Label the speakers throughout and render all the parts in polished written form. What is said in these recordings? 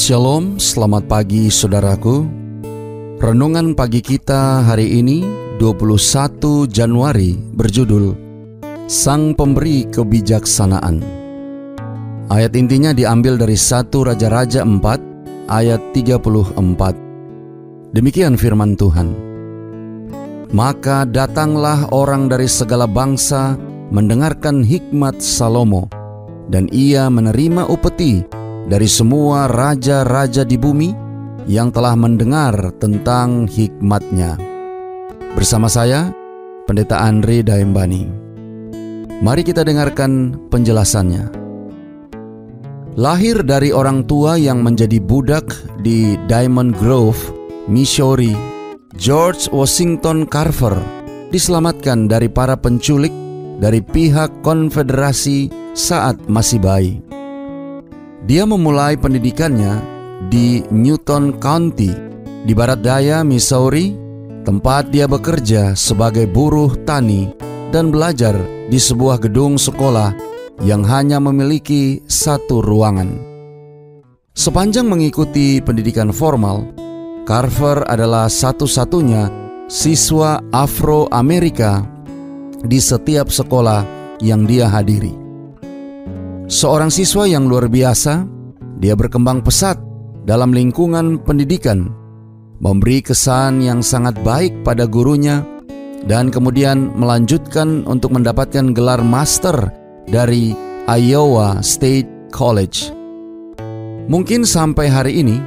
Speaker 1: Shalom, selamat pagi saudaraku. Renungan pagi kita hari ini 21 Januari berjudul Sang Pemberi Kebijaksanaan. Ayat intinya diambil dari 1 Raja-Raja 4 ayat 34. Demikian firman Tuhan. Maka datanglah orang dari segala bangsa mendengarkan hikmat Salomo, dan ia menerima upeti dari semua raja-raja di bumi yang telah mendengar tentang hikmatnya. Bersama saya, Pendeta Andre Daembani. Mari kita dengarkan penjelasannya. Lahir dari orang tua yang menjadi budak di Diamond Grove, Missouri, George Washington Carver diselamatkan dari para penculik dari pihak Konfederasi saat masih bayi. Dia memulai pendidikannya di Newton County, di barat daya Missouri, tempat dia bekerja sebagai buruh tani dan belajar di sebuah gedung sekolah yang hanya memiliki satu ruangan. Sepanjang mengikuti pendidikan formal, Carver adalah satu-satunya siswa Afro-Amerika di setiap sekolah yang dia hadiri. Seorang siswa yang luar biasa, dia berkembang pesat dalam lingkungan pendidikan, memberi kesan yang sangat baik pada gurunya, dan kemudian melanjutkan untuk mendapatkan gelar master dari Iowa State College. Mungkin sampai hari ini,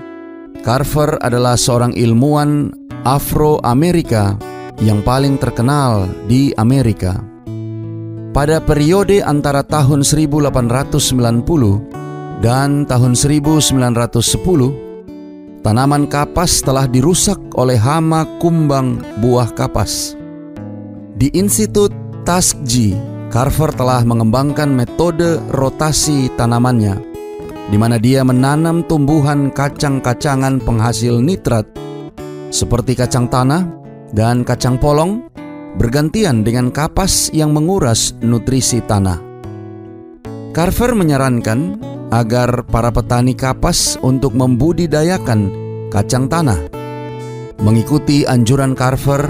Speaker 1: Carver adalah seorang ilmuwan Afro-Amerika yang paling terkenal di Amerika. Pada periode antara tahun 1890 dan tahun 1910, tanaman kapas telah dirusak oleh hama kumbang buah kapas. Di Institut Tuskegee, Carver telah mengembangkan metode rotasi tanamannya, di mana dia menanam tumbuhan kacang-kacangan penghasil nitrat seperti kacang tanah dan kacang polong, bergantian dengan kapas yang menguras nutrisi tanah. Carver menyarankan agar para petani kapas untuk membudidayakan kacang tanah. Mengikuti anjuran Carver,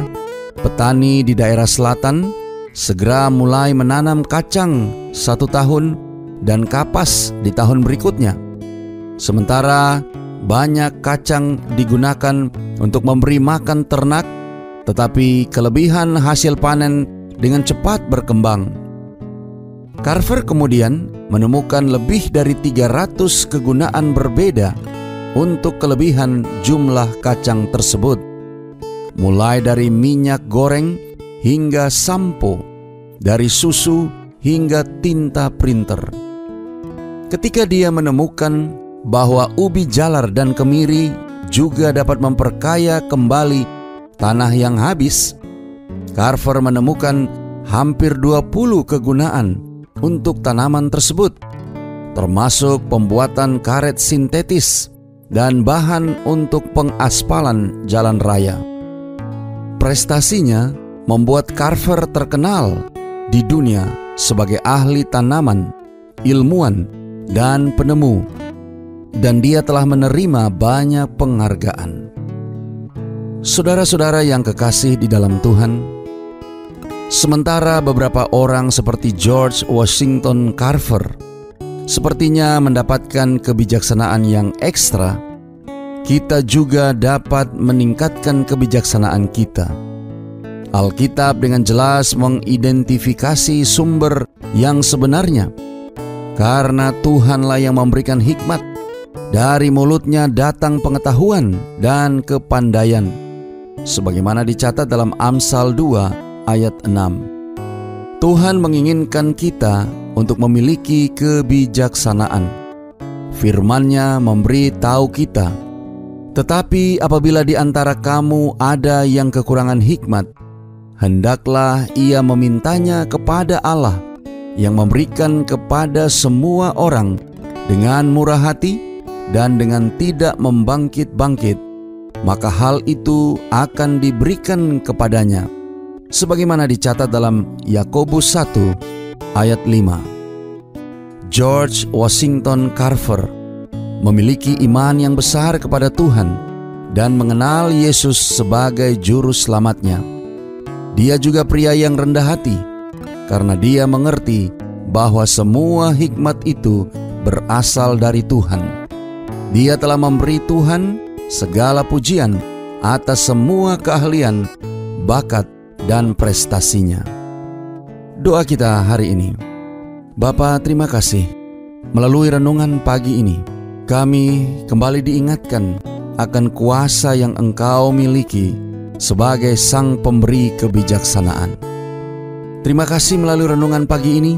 Speaker 1: petani di daerah selatan segera mulai menanam kacang 1 tahun dan kapas di tahun berikutnya. Sementara banyak kacang digunakan untuk memberi makan ternak, tetapi kelebihan hasil panen dengan cepat berkembang. Carver kemudian menemukan lebih dari 300 kegunaan berbeda untuk kelebihan jumlah kacang tersebut, mulai dari minyak goreng hingga sampo, dari susu hingga tinta printer. Ketika dia menemukan bahwa ubi jalar dan kemiri juga dapat memperkaya kembali tanah yang habis, Carver menemukan hampir 20 kegunaan untuk tanaman tersebut, termasuk pembuatan karet sintetis dan bahan untuk pengaspalan jalan raya. Prestasinya membuat Carver terkenal di dunia sebagai ahli tanaman, ilmuwan, dan penemu, dan dia telah menerima banyak penghargaan. Saudara-saudara yang kekasih di dalam Tuhan, sementara beberapa orang seperti George Washington Carver sepertinya mendapatkan kebijaksanaan yang ekstra, kita juga dapat meningkatkan kebijaksanaan kita. Alkitab dengan jelas mengidentifikasi sumber yang sebenarnya, karena Tuhanlah yang memberikan hikmat. Dari mulutnya datang pengetahuan dan kepandaian, sebagaimana dicatat dalam Amsal 2 ayat 6. Tuhan menginginkan kita untuk memiliki kebijaksanaan. Firman-Nya memberi tahu kita, tetapi apabila di antara kamu ada yang kekurangan hikmat, hendaklah ia memintanya kepada Allah yang memberikan kepada semua orang dengan murah hati dan dengan tidak membangkit-bangkit, maka hal itu akan diberikan kepadanya, sebagaimana dicatat dalam Yakobus 1 ayat 5. George Washington Carver memiliki iman yang besar kepada Tuhan, dan mengenal Yesus sebagai Juru Selamatnya. Dia juga pria yang rendah hati, karena dia mengerti bahwa semua hikmat itu berasal dari Tuhan. Dia telah memberi Tuhan segala pujian atas semua keahlian, bakat, dan prestasinya. Doa kita hari ini. Bapa, terima kasih. Melalui renungan pagi ini, kami kembali diingatkan akan kuasa yang Engkau miliki sebagai Sang Pemberi kebijaksanaan. Terima kasih melalui renungan pagi ini,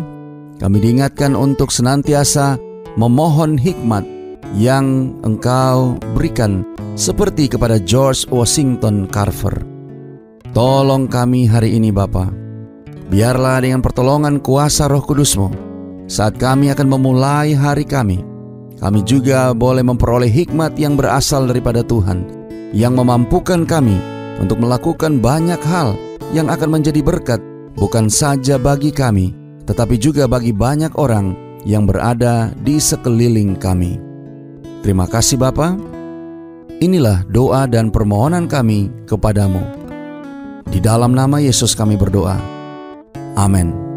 Speaker 1: kami diingatkan untuk senantiasa memohon hikmat yang Engkau berikan seperti kepada George Washington Carver. Tolong kami hari ini Bapa. Biarlah dengan pertolongan kuasa Roh Kudus-Mu, saat kami akan memulai hari kami juga boleh memperoleh hikmat yang berasal daripada Tuhan, yang memampukan kami untuk melakukan banyak hal yang akan menjadi berkat, bukan saja bagi kami, tetapi juga bagi banyak orang yang berada di sekeliling kami. Terima kasih Bapa. Inilah doa dan permohonan kami kepadamu. Di dalam nama Yesus kami berdoa. Amin.